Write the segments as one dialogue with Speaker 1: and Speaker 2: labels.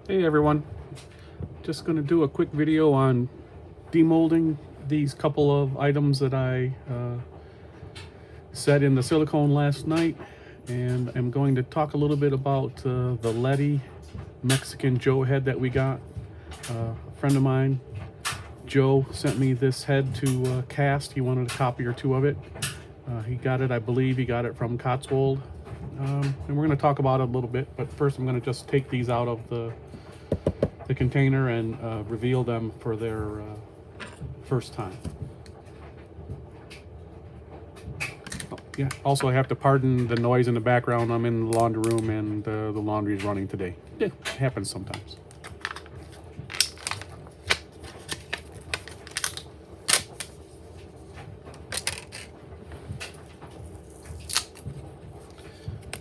Speaker 1: Hey everyone, just going to do a quick video on demolding these couple of items that I set in the silicone last night, and I'm going to talk a little bit about the Ledy Mexican Joe head that we got. A friend of mine, Joe, sent me this head to cast. He wanted a copy or two of it. He got it, I believe he got it from Cotswold. And we're going to talk about it a little bit, but first I'm going to just take these out of the container and reveal them for their first time. Oh, yeah. Also, I have to pardon the noise in the background. I'm in the laundry room and the laundry is running today. It happens sometimes.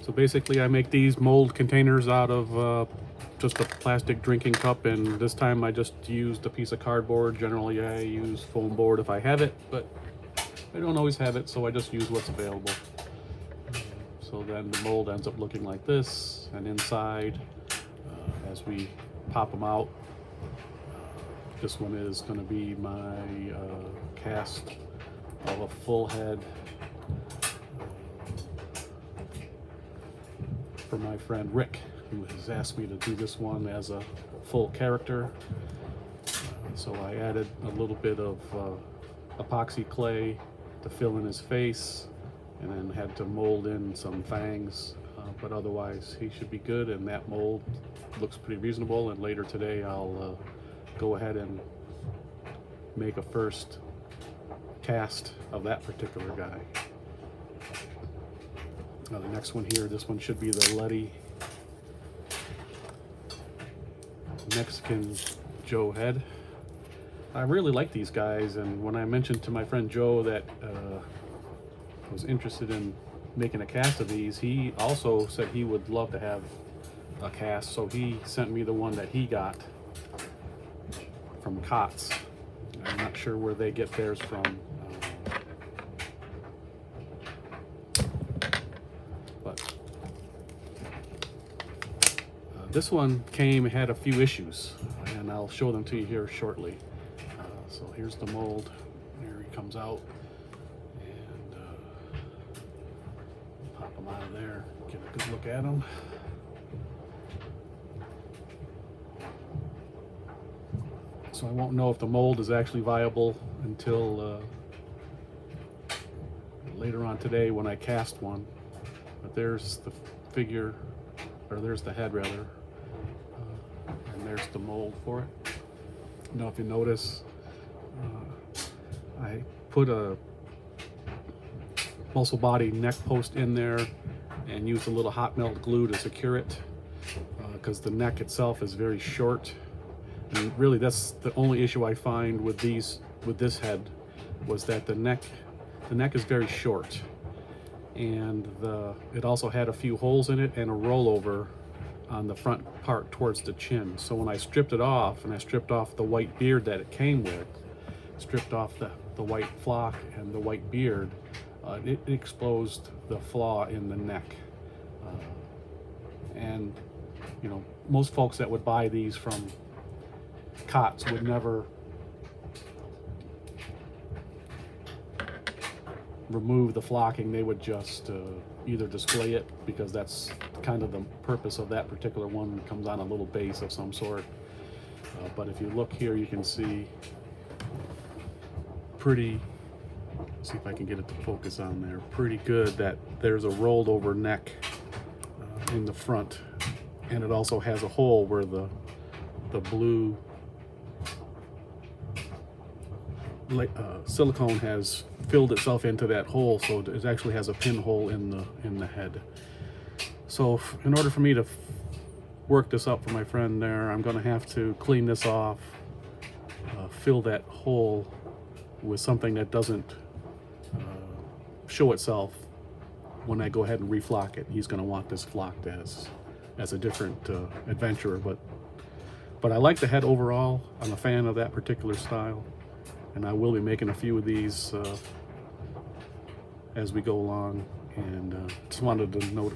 Speaker 1: So basically, I make these mold containers out of just a plastic drinking cup, and this time I just used a piece of cardboard. Generally I use foam board if I have it, but I don't always have it, so I just use what's available. So then the mold ends up looking like this, and inside, as we pop them out, this one is going to be my cast of a full head for my friend Rick, who has asked me to do this one as a full character. So I added a little bit of epoxy clay to fill in his face, and then had to mold in some fangs, but otherwise he should be good, and that mold looks pretty reasonable. And later today I'll go ahead and make a first cast of that particular guy. Now the next one here, this one should be the Ledy Mexican Joe head. I really like these guys, and when I mentioned to my friend Joe that I was interested in making a cast of these, he also said he would love to have a cast, so he sent me the one that he got from Cots. I'm not sure where they get theirs from, but this one had a few issues, and I'll show them to you here shortly. So here's the mold. There he comes out, and pop him out of there. Get a good look at him. So I won't know if the mold is actually viable until later on today when I cast one. But there's the figure, or there's the head rather, and there's the mold for it. Now if you notice, I put a muscle body neck post in there and used a little hot melt glue to secure it, because the neck itself is very short. And really that's the only issue I find with this head, was that the neck is very short, and it also had a few holes in it and a rollover on the front part towards the chin. So when I stripped it off, and I stripped off the white beard that it came with, stripped off the white flock and the white beard, it exposed the flaw in the neck. And you know, most folks that would buy these from Cots would never remove the flocking. They would just either display it, because that's kind of the purpose of that particular one. It comes on a little base of some sort. But if you look here, you can see pretty, see if I can get it to focus on there, pretty good that there's a rolled over neck in the front, and it also has a hole where the blue silicone has filled itself into that hole, so it actually has a pinhole in the head. So in order for me to work this up for my friend there, I'm going to have to clean this off, fill that hole with something that doesn't show itself when I go ahead and reflock it. He's going to want this flocked as a different adventurer, but I like the head overall. I'm a fan of that particular style, and I will be making a few of these as we go along. And just wanted to note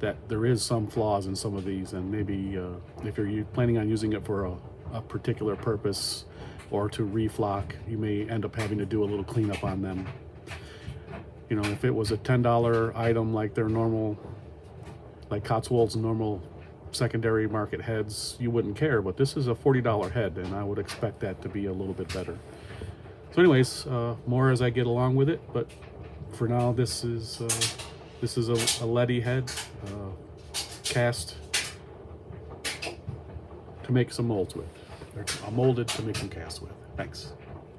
Speaker 1: that there is some flaws in some of these, and maybe if you're planning on using it for a particular purpose or to reflock, you may end up having to do a little cleanup on them. You know, if it was a $10 item like their normal, like Cotswold's normal secondary market heads, you wouldn't care, but this is a $40 head, and I would expect that to be a little bit better. So anyways, more as I get along with it, but for now, this is a Ledy head cast to make some molds with. They're molded to make some casts with. Thanks.